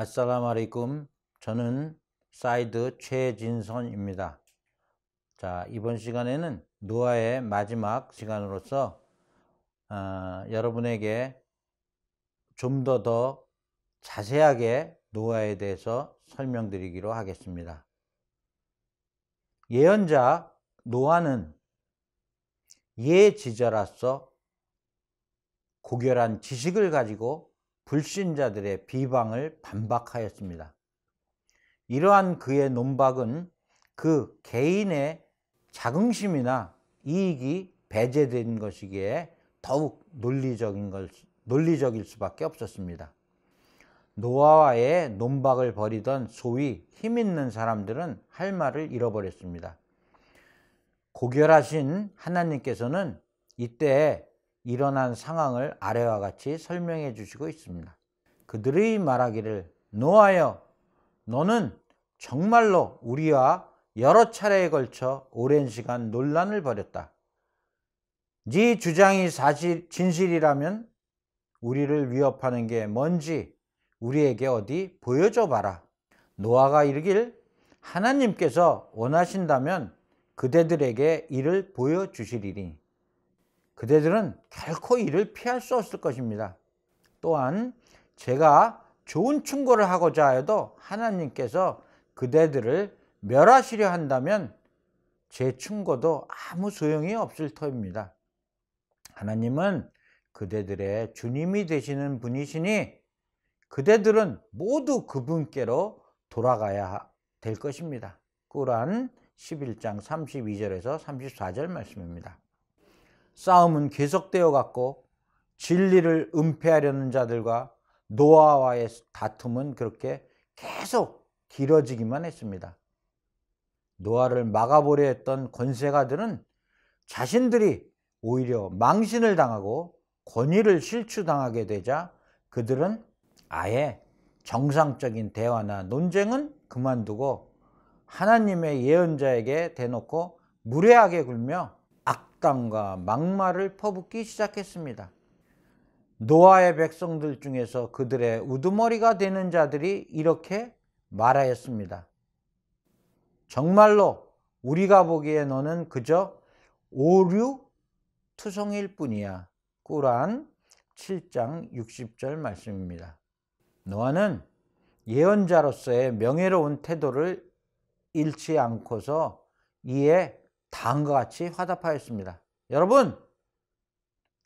아살라무 알이쿰. 저는 사이드 최진선입니다. 자, 이번 시간에는 노아의 마지막 시간으로서 여러분에게 좀 더 자세하게 노아에 대해서 설명드리기로 하겠습니다. 예언자 노아는 예지자로서 고결한 지식을 가지고 불신자들의 비방을 반박하였습니다. 이러한 그의 논박은 그 개인의 자긍심이나 이익이 배제된 것이기에 더욱 논리적일 수밖에 없었습니다. 노아와의 논박을 벌이던 소위 힘있는 사람들은 할 말을 잃어버렸습니다. 고결하신 하나님께서는 이때 일어난 상황을 아래와 같이 설명해 주시고 있습니다. 그들이 말하기를, 노아여, 너는 정말로 우리와 여러 차례에 걸쳐 오랜 시간 논란을 벌였다. 네 주장이 진실이라면 우리를 위협하는 게 뭔지 우리에게 어디 보여줘 봐라. 노아가 이르길, 하나님께서 원하신다면 그대들에게 이를 보여주시리니 그대들은 결코 이를 피할 수 없을 것입니다. 또한 제가 좋은 충고를 하고자 해도 하나님께서 그대들을 멸하시려 한다면 제 충고도 아무 소용이 없을 터입니다. 하나님은 그대들의 주님이 되시는 분이시니 그대들은 모두 그분께로 돌아가야 될 것입니다. 꾸란 11장 32절에서 34절 말씀입니다. 싸움은 계속되어 갔고 진리를 은폐하려는 자들과 노아와의 다툼은 그렇게 계속 길어지기만 했습니다. 노아를 막아보려 했던 권세가들은 자신들이 오히려 망신을 당하고 권위를 실추당하게 되자 그들은 아예 정상적인 대화나 논쟁은 그만두고 하나님의 예언자에게 대놓고 무례하게 굴며 악담과 막말을 퍼붓기 시작했습니다. 노아의 백성들 중에서 그들의 우두머리가 되는 자들이 이렇게 말하였습니다. 정말로 우리가 보기에 너는 그저 오류투성일 뿐이야. 꾸란 7장 60절 말씀입니다. 노아는 예언자로서의 명예로운 태도를 잃지 않고서 이에 다음과 같이 화답하였습니다. 여러분,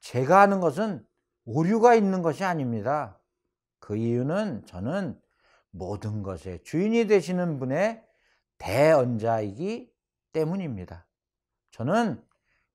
제가 하는 것은 오류가 있는 것이 아닙니다. 그 이유는 저는 모든 것의 주인이 되시는 분의 대언자이기 때문입니다. 저는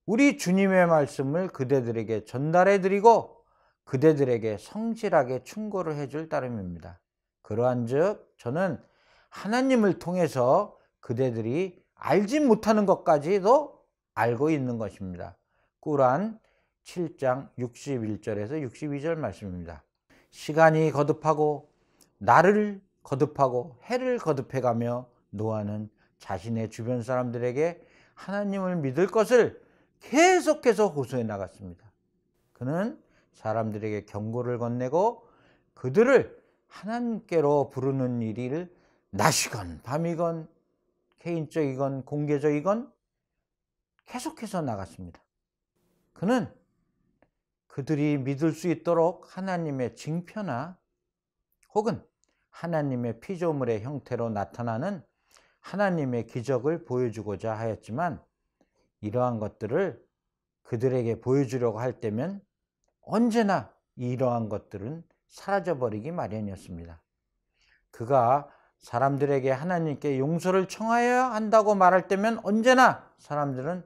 우리 주님의 말씀을 그대들에게 전달해 드리고 그대들에게 성실하게 충고를 해줄 따름입니다. 그러한즉 저는 하나님을 통해서 그대들이 알지 못하는 것까지도 알고 있는 것입니다. 꾸란 7장 61절에서 62절 말씀입니다. 시간이 거듭하고 날을 거듭하고 해를 거듭해가며 노아는 자신의 주변 사람들에게 하나님을 믿을 것을 계속해서 호소해 나갔습니다. 그는 사람들에게 경고를 건네고 그들을 하나님께로 부르는 일을 낮이건 밤이건 개인적이건 공개적이건 계속해서 나갔습니다. 그는 그들이 믿을 수 있도록 하나님의 징표나 혹은 하나님의 피조물의 형태로 나타나는 하나님의 기적을 보여주고자 하였지만 이러한 것들을 그들에게 보여주려고 할 때면 언제나 이러한 것들은 사라져버리기 마련이었습니다. 그가 사람들에게 하나님께 용서를 청하여야 한다고 말할 때면 언제나 사람들은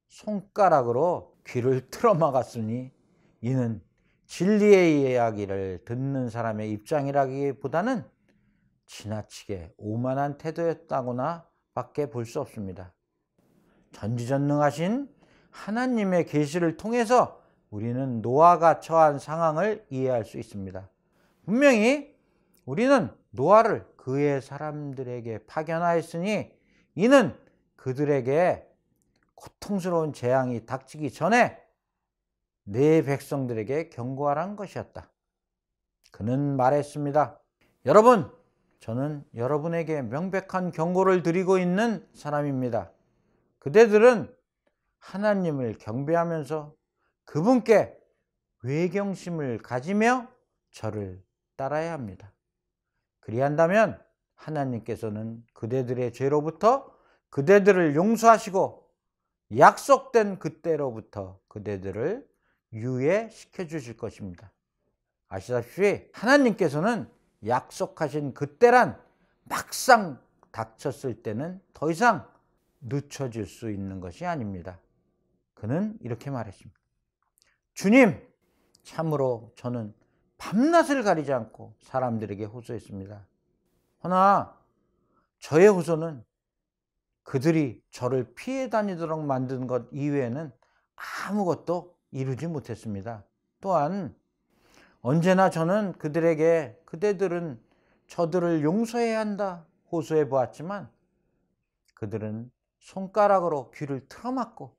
손가락으로 귀를 틀어막았으니 이는 진리의 이야기를 듣는 사람의 입장이라기보다는 지나치게 오만한 태도였다거나 밖에 볼 수 없습니다. 전지전능하신 하나님의 계시를 통해서 우리는 노아가 처한 상황을 이해할 수 있습니다. 분명히 우리는 노아를 그의 사람들에게 파견하였으니 이는 그들에게 고통스러운 재앙이 닥치기 전에 내 백성들에게 경고하라는 것이었다. 그는 말했습니다. 여러분, 저는 여러분에게 명백한 경고를 드리고 있는 사람입니다. 그대들은 하나님을 경배하면서 그분께 외경심을 가지며 저를 따라야 합니다. 그리한다면 하나님께서는 그대들의 죄로부터 그대들을 용서하시고 약속된 그때로부터 그대들을 유예시켜 주실 것입니다. 아시다시피 하나님께서는 약속하신 그때란 막상 닥쳤을 때는 더 이상 늦춰질 수 있는 것이 아닙니다. 그는 이렇게 말했습니다. 주님, 참으로 저는 밤낮을 가리지 않고 사람들에게 호소했습니다. 허나 저의 호소는 그들이 저를 피해 다니도록 만든 것 이외에는 아무것도 이루지 못했습니다. 또한 언제나 저는 그들에게 그대들은 저들을 용서해야 한다 호소해 보았지만 그들은 손가락으로 귀를 틀어막고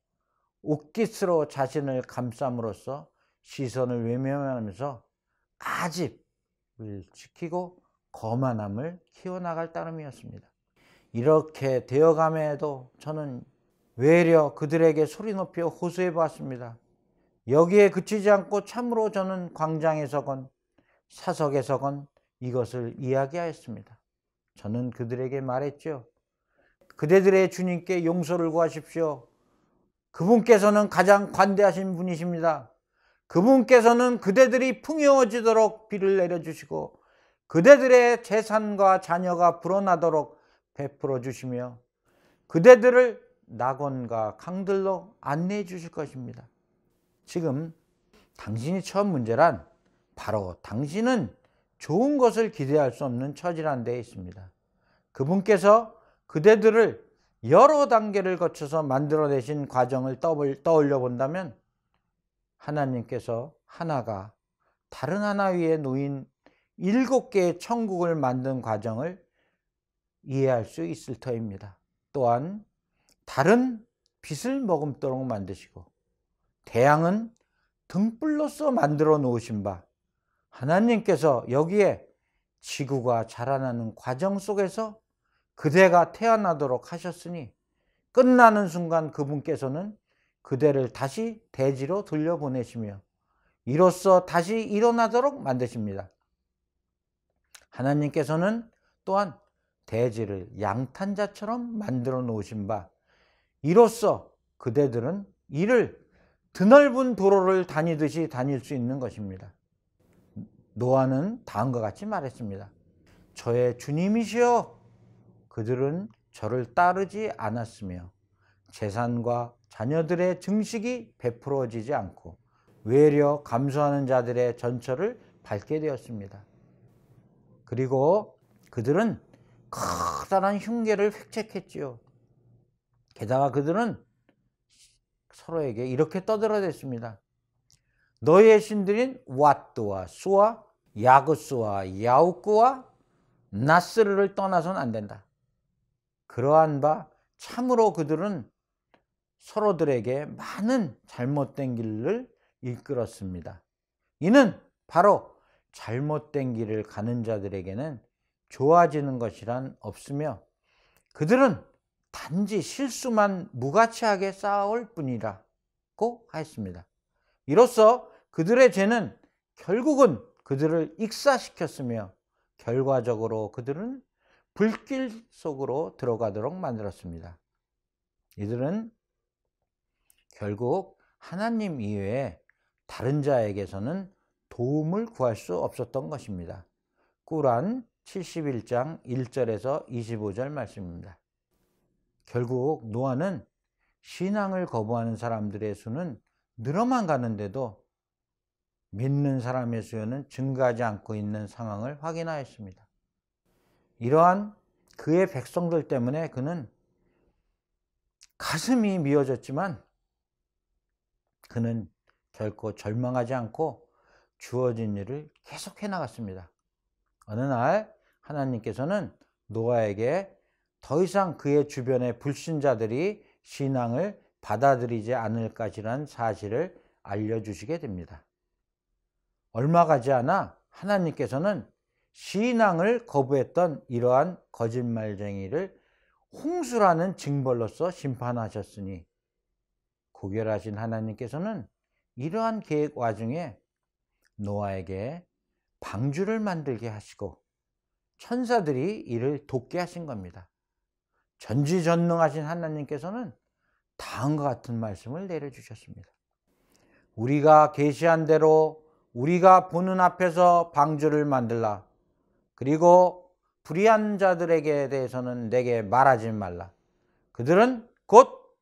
옥깃으로 자신을 감쌈으로써 시선을 외면하면서 아집을 지키고 거만함을 키워나갈 따름이었습니다. 이렇게 되어감에도 저는 외려 그들에게 소리 높여 호소해 보았습니다. 여기에 그치지 않고 참으로 저는 광장에서건 사석에서건 이것을 이야기하였습니다. 저는 그들에게 말했죠. 그대들의 주님께 용서를 구하십시오. 그분께서는 가장 관대하신 분이십니다. 그분께서는 그대들이 풍요해지도록 비를 내려주시고 그대들의 재산과 자녀가 불어나도록 베풀어 주시며 그대들을 낙원과 강들로 안내해 주실 것입니다. 지금 당신이 처한 문제란 바로 당신은 좋은 것을 기대할 수 없는 처지란 데 있습니다. 그분께서 그대들을 여러 단계를 거쳐서 만들어내신 과정을 떠올려 본다면 하나님께서 하나가 다른 하나 위에 놓인 7개의 천국을 만든 과정을 이해할 수 있을 터입니다. 또한 달은 빛을 머금도록 만드시고 태양은 등불로서 만들어 놓으신 바 하나님께서 여기에 지구가 자라나는 과정 속에서 그대가 태어나도록 하셨으니 끝나는 순간 그분께서는 그대를 다시 대지로 돌려보내시며 이로써 다시 일어나도록 만드십니다. 하나님께서는 또한 대지를 양탄자처럼 만들어 놓으신 바 이로써 그대들은 이를 드넓은 도로를 다니듯이 다닐 수 있는 것입니다. 노아는 다음과 같이 말했습니다. 저의 주님이시여 그들은 저를 따르지 않았으며 재산과 자녀들의 증식이 베풀어지지 않고 외려 감수하는 자들의 전철을 밟게 되었습니다. 그리고 그들은 커다란 흉계를 획책했지요. 게다가 그들은 서로에게 이렇게 떠들어댔습니다. 너희의 신들인 왓드와 수와 야그스와 야우크와 나스르를 떠나선 안 된다. 그러한 바 참으로 그들은 서로들에게 많은 잘못된 길을 이끌었습니다. 이는 바로 잘못된 길을 가는 자들에게는 좋아지는 것이란 없으며 그들은 단지 실수만 무가치하게 쌓아올 뿐이라고 하였습니다. 이로써 그들의 죄는 결국은 그들을 익사시켰으며 결과적으로 그들은 불길 속으로 들어가도록 만들었습니다. 이들은 결국 하나님 이외에 다른 자에게서는 도움을 구할 수 없었던 것입니다. 꾸란 71장 1절에서 25절 말씀입니다. 결국 노아는 신앙을 거부하는 사람들의 수는 늘어만 가는데도 믿는 사람의 수는 증가하지 않고 있는 상황을 확인하였습니다. 이러한 그의 백성들 때문에 그는 가슴이 미어졌지만 그는 결코 절망하지 않고 주어진 일을 계속해 나갔습니다. 어느 날 하나님께서는 노아에게 더 이상 그의 주변의 불신자들이 신앙을 받아들이지 않을 것이라는 사실을 알려주시게 됩니다. 얼마 가지 않아 하나님께서는 신앙을 거부했던 이러한 거짓말쟁이를 홍수라는 징벌로서 심판하셨으니, 고결하신 하나님께서는 이러한 계획 와중에 노아에게 방주를 만들게 하시고 천사들이 이를 돕게 하신 겁니다. 전지전능하신 하나님께서는 다음과 같은 말씀을 내려주셨습니다. 우리가 계시한 대로 우리가 보는 앞에서 방주를 만들라. 그리고 불의한 자들에게 대해서는 내게 말하지 말라. 그들은 곧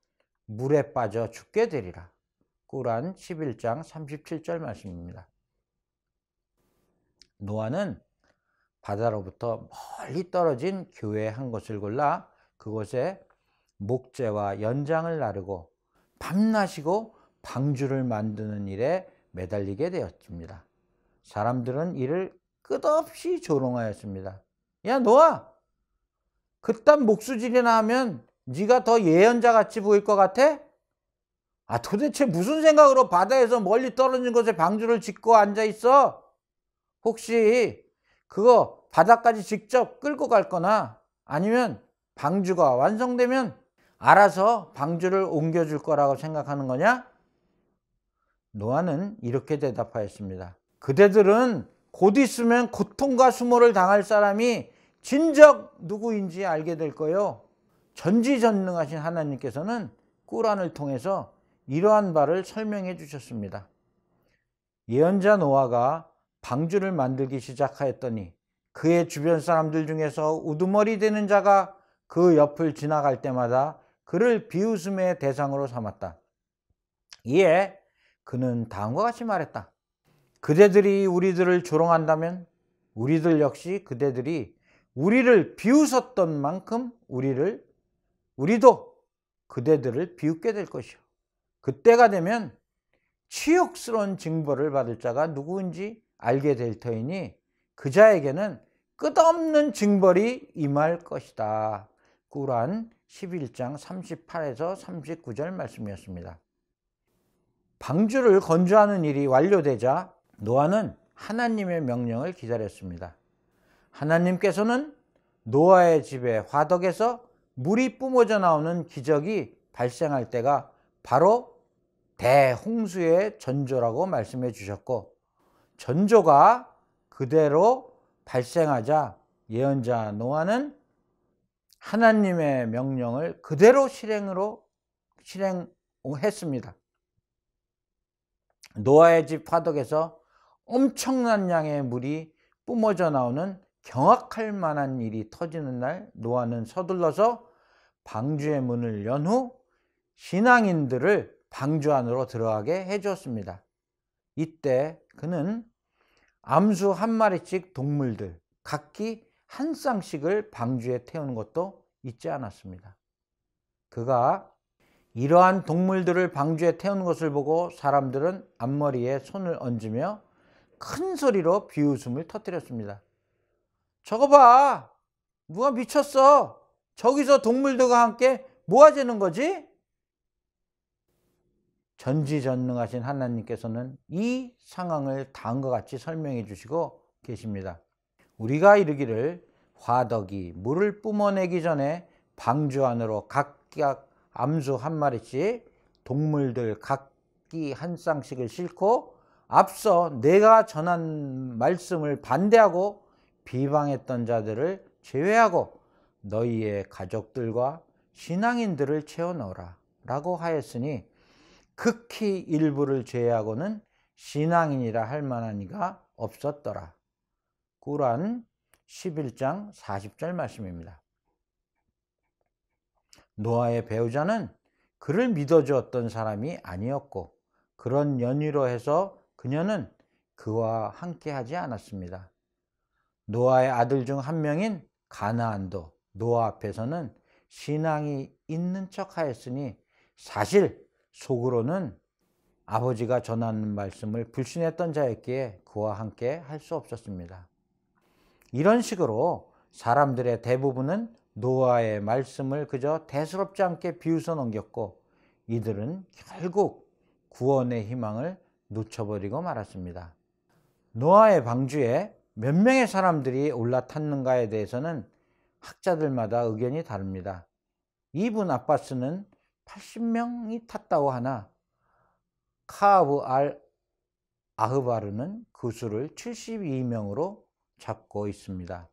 물에 빠져 죽게 되리라. 꾸란 11장 37절 말씀입니다. 노아는 바다로부터 멀리 떨어진 교회 한 곳을 골라 그곳에 목재와 연장을 나르고 밤낮이고 방주를 만드는 일에 매달리게 되었습니다. 사람들은 이를 끝없이 조롱하였습니다. 야, 노아, 그딴 목수질이나 하면 네가 더 예언자 같이 보일 것 같아? 도대체 무슨 생각으로 바다에서 멀리 떨어진 곳에 방주를 짓고 앉아 있어? 혹시 그거 바다까지 직접 끌고 갈 거나 아니면 방주가 완성되면 알아서 방주를 옮겨줄 거라고 생각하는 거냐? 노아는 이렇게 대답하였습니다. 그대들은 곧 있으면 고통과 수모를 당할 사람이 진정 누구인지 알게 될 거요. 전지전능하신 하나님께서는 꾸란을 통해서 이러한 바를 설명해 주셨습니다. 예언자 노아가 방주를 만들기 시작하였더니 그의 주변 사람들 중에서 우두머리 되는 자가 그 옆을 지나갈 때마다 그를 비웃음의 대상으로 삼았다. 이에 그는 다음과 같이 말했다. 그대들이 우리들을 조롱한다면 우리들 역시 그대들이 우리를 비웃었던 만큼 우리도 그대들을 비웃게 될 것이요. 그때가 되면 치욕스러운 징벌을 받을 자가 누구인지 알게 될 터이니 그 자에게는 끝없는 징벌이 임할 것이다. 꾸란 11장 38에서 39절 말씀이었습니다. 방주를 건조하는 일이 완료되자 노아는 하나님의 명령을 기다렸습니다. 하나님께서는 노아의 집에 화덕에서 물이 뿜어져 나오는 기적이 발생할 때가 바로 대홍수의 전조라고 말씀해 주셨고, 전조가 그대로 발생하자 예언자 노아는 하나님의 명령을 그대로 실행했습니다. 노아의 집 화덕에서 엄청난 양의 물이 뿜어져 나오는 경악할 만한 일이 터지는 날, 노아는 서둘러서 방주의 문을 연 후 신앙인들을 방주 안으로 들어가게 해주었습니다. 이때 그는 암수 한 마리씩 동물들 각기 한 쌍씩을 방주에 태우는 것도 잊지 않았습니다. 그가 이러한 동물들을 방주에 태우는 것을 보고 사람들은 앞머리에 손을 얹으며 큰 소리로 비웃음을 터뜨렸습니다. 저거 봐! 누가 미쳤어? 저기서 동물들과 함께 뭐 하자는 거지? 전지전능하신 하나님께서는 이 상황을 다음과 같이 설명해 주시고 계십니다. 우리가 이르기를 화덕이 물을 뿜어내기 전에 방주 안으로 각각 암수 한 마리씩 동물들 각기 한 쌍씩을 싣고 앞서 내가 전한 말씀을 반대하고 비방했던 자들을 제외하고 너희의 가족들과 신앙인들을 채워 넣으라 라고 하였으니 극히 일부를 제외하고는 신앙인이라 할 만한 이가 없었더라. 꾸란 11장 40절 말씀입니다. 노아의 배우자는 그를 믿어주었던 사람이 아니었고 그런 연유로 해서 그녀는 그와 함께하지 않았습니다. 노아의 아들 중 한 명인 가나안도 노아 앞에서는 신앙이 있는 척 하였으니 사실 속으로는 아버지가 전하는 말씀을 불신했던 자였기에 그와 함께 할 수 없었습니다. 이런 식으로 사람들의 대부분은 노아의 말씀을 그저 대수롭지 않게 비웃어 넘겼고 이들은 결국 구원의 희망을 놓쳐버리고 말았습니다. 노아의 방주에 몇 명의 사람들이 올라탔는가에 대해서는 학자들마다 의견이 다릅니다. 이븐 아바스는 80명이 탔다고 하나 카아브 알 아흐바르는 그 수를 72명으로 잡고 있습니다.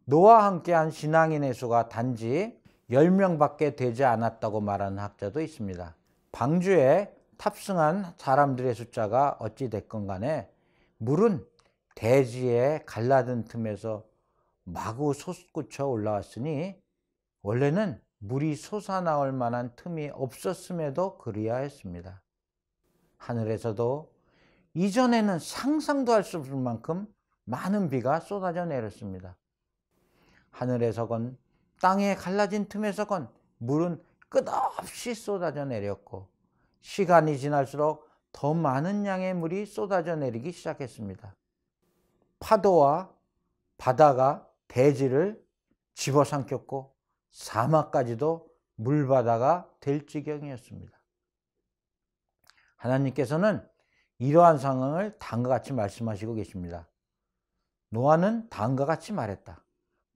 노아와 함께한 신앙인의 수가 단지 10명밖에 되지 않았다고 말하는 학자도 있습니다. 방주에 탑승한 사람들의 숫자가 어찌 됐건 간에 물은 대지의 갈라든 틈에서 마구 솟구쳐 올라왔으니 원래는 물이 솟아나올 만한 틈이 없었음에도 그리하였습니다. 하늘에서도 이전에는 상상도 할 수 없을 만큼 많은 비가 쏟아져 내렸습니다. 하늘에서건 땅에 갈라진 틈에서건 물은 끝없이 쏟아져 내렸고 시간이 지날수록 더 많은 양의 물이 쏟아져 내리기 시작했습니다. 파도와 바다가 대지를 집어삼켰고 사막까지도 물바다가 될 지경이었습니다. 하나님께서는 이러한 상황을 다음과 같이 말씀하시고 계십니다. 노아는 다음과 같이 말했다.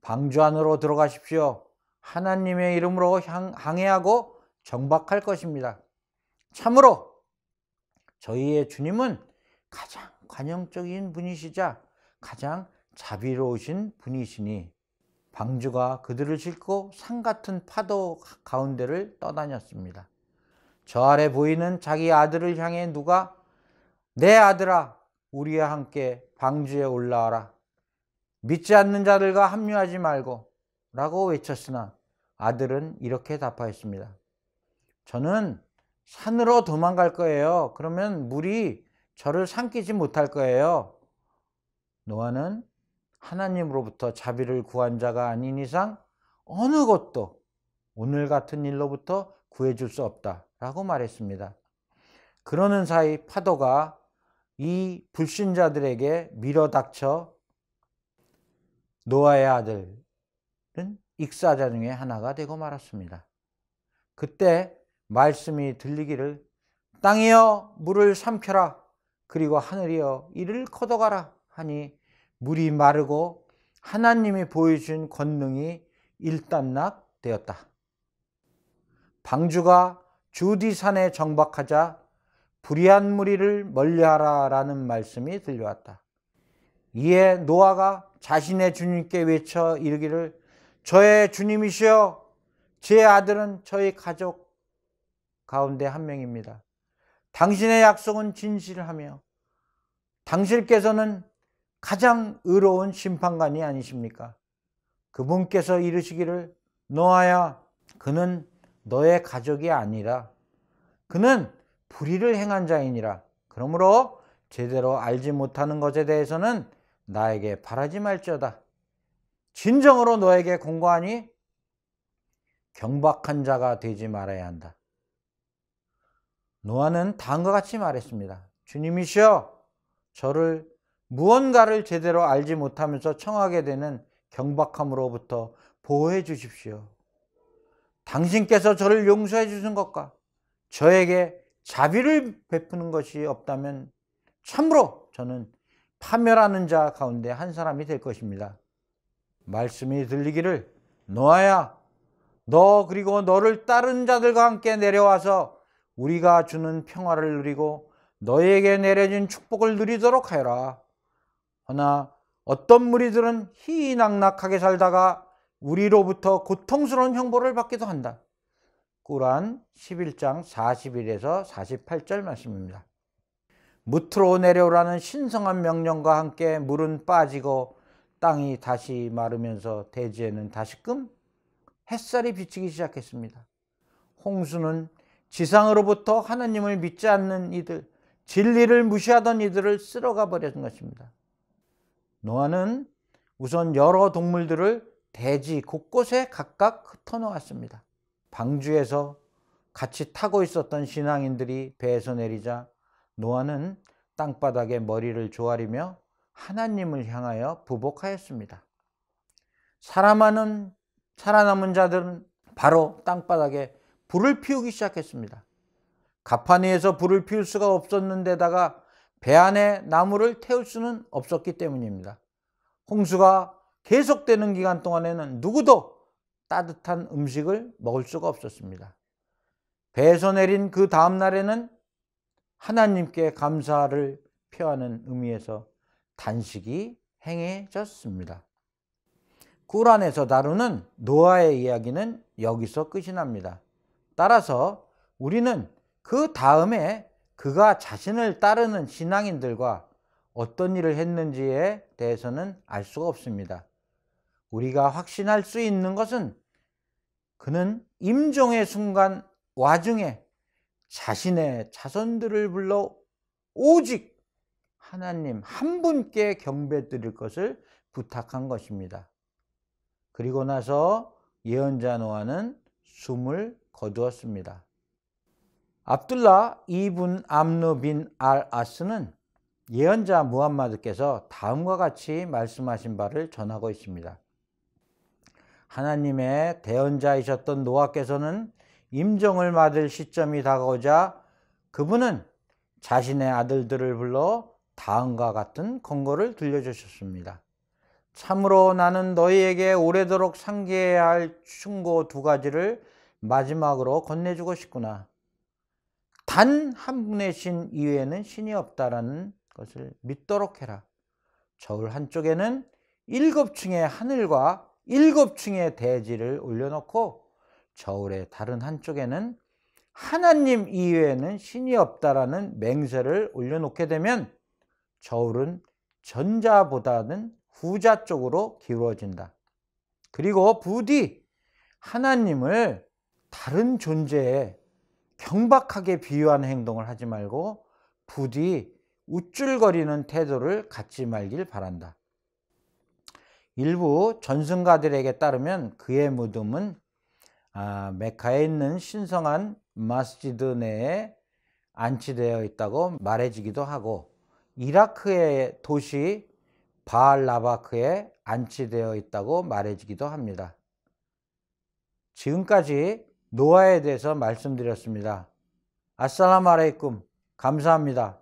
방주 안으로 들어가십시오. 하나님의 이름으로 항해하고 정박할 것입니다. 참으로 저희의 주님은 가장 관용적인 분이시자 가장 자비로우신 분이시니 방주가 그들을 싣고 산 같은 파도 가운데를 떠다녔습니다. 저 아래 보이는 자기 아들을 향해 누가 내 아들아 우리와 함께 방주에 올라와라. 믿지 않는 자들과 합류하지 말고 라고 외쳤으나 아들은 이렇게 답하였습니다. 저는 산으로 도망갈 거예요. 그러면 물이 저를 삼키지 못할 거예요. 노아는 하나님으로부터 자비를 구한 자가 아닌 이상 어느 것도 오늘 같은 일로부터 구해줄 수 없다 라고 말했습니다. 그러는 사이 파도가 이 불신자들에게 밀어닥쳐 노아의 아들은 익사자 중에 하나가 되고 말았습니다. 그때 말씀이 들리기를 땅이여 물을 삼켜라 그리고 하늘이여 이를 걷어가라 하니 물이 마르고 하나님이 보여준 권능이 일단락 되었다. 방주가 주디산에 정박하자 불의한 무리를 멀리하라 라는 말씀이 들려왔다. 이에 노아가 자신의 주님께 외쳐 이르기를 저의 주님이시여 제 아들은 저희 가족 가운데 한 명입니다. 당신의 약속은 진실하며 당신께서는 가장 의로운 심판관이 아니십니까? 그분께서 이르시기를 노아야 그는 너의 가족이 아니라 그는 불의를 행한 자이니라. 그러므로 제대로 알지 못하는 것에 대해서는 나에게 바라지 말지어다. 진정으로 너에게 공고하니 경박한 자가 되지 말아야 한다. 노아는 다음과 같이 말했습니다. 주님이시여 저를 무언가를 제대로 알지 못하면서 청하게 되는 경박함으로부터 보호해 주십시오. 당신께서 저를 용서해 주신 것과 저에게 자비를 베푸는 것이 없다면 참으로 저는 파멸하는 자 가운데 한 사람이 될 것입니다. 말씀이 들리기를 노아야 너 그리고 너를 따른 자들과 함께 내려와서 우리가 주는 평화를 누리고 너에게 내려진 축복을 누리도록 하여라. 허나 어떤 무리들은 희희낙낙하게 살다가 우리로부터 고통스러운 형벌을 받기도 한다. 꾸란 11장 41에서 48절 말씀입니다. 무트로 내려오라는 신성한 명령과 함께 물은 빠지고 땅이 다시 마르면서 대지에는 다시금 햇살이 비치기 시작했습니다. 홍수는 지상으로부터 하나님을 믿지 않는 이들, 진리를 무시하던 이들을 쓸어가 버린 것입니다. 노아는 우선 여러 동물들을 대지 곳곳에 각각 흩어놓았습니다. 방주에서 같이 타고 있었던 신앙인들이 배에서 내리자 노아는 땅바닥에 머리를 조아리며 하나님을 향하여 부복하였습니다. 살아남은 자들은 바로 땅바닥에 불을 피우기 시작했습니다. 가판위에서 불을 피울 수가 없었는데다가 배 안에 나무를 태울 수는 없었기 때문입니다. 홍수가 계속되는 기간 동안에는 누구도 따뜻한 음식을 먹을 수가 없었습니다. 배에서 내린 그 다음 날에는 하나님께 감사를 표하는 의미에서 단식이 행해졌습니다. 꾸란에서 다루는 노아의 이야기는 여기서 끝이 납니다. 따라서 우리는 그 다음에 그가 자신을 따르는 신앙인들과 어떤 일을 했는지에 대해서는 알 수가 없습니다. 우리가 확신할 수 있는 것은 그는 임종의 순간 와중에 자신의 자손들을 불러 오직 하나님 한 분께 경배 드릴 것을 부탁한 것입니다. 그리고 나서 예언자 노아는 숨을 거두었습니다. 압둘라 이븐 암르 빈 알 아스는 예언자 무함마드께서 다음과 같이 말씀하신 바를 전하고 있습니다. 하나님의 대언자이셨던 노아께서는 임종을 맞을 시점이 다가오자 그분은 자신의 아들들을 불러 다음과 같은 권고를 들려주셨습니다. 참으로 나는 너희에게 오래도록 상기해야 할 충고 2가지를 마지막으로 건네주고 싶구나. 단 한 분의 신 이외에는 신이 없다라는 것을 믿도록 해라. 저울 한쪽에는 7층의 하늘과 7층의 대지를 올려놓고 저울의 다른 한쪽에는 하나님 이외에는 신이 없다라는 맹세를 올려놓게 되면 저울은 전자보다는 후자 쪽으로 기울어진다. 그리고 부디 하나님을 다른 존재에 경박하게 비유하는 행동을 하지 말고 부디 우쭐거리는 태도를 갖지 말길 바란다. 일부 전승가들에게 따르면 그의 무덤은 메카에 있는 신성한 마스지드 내에 안치되어 있다고 말해지기도 하고 이라크의 도시 바알라바크에 안치되어 있다고 말해지기도 합니다. 지금까지 노아에 대해서 말씀드렸습니다. 아살라무 알레이쿰. 감사합니다.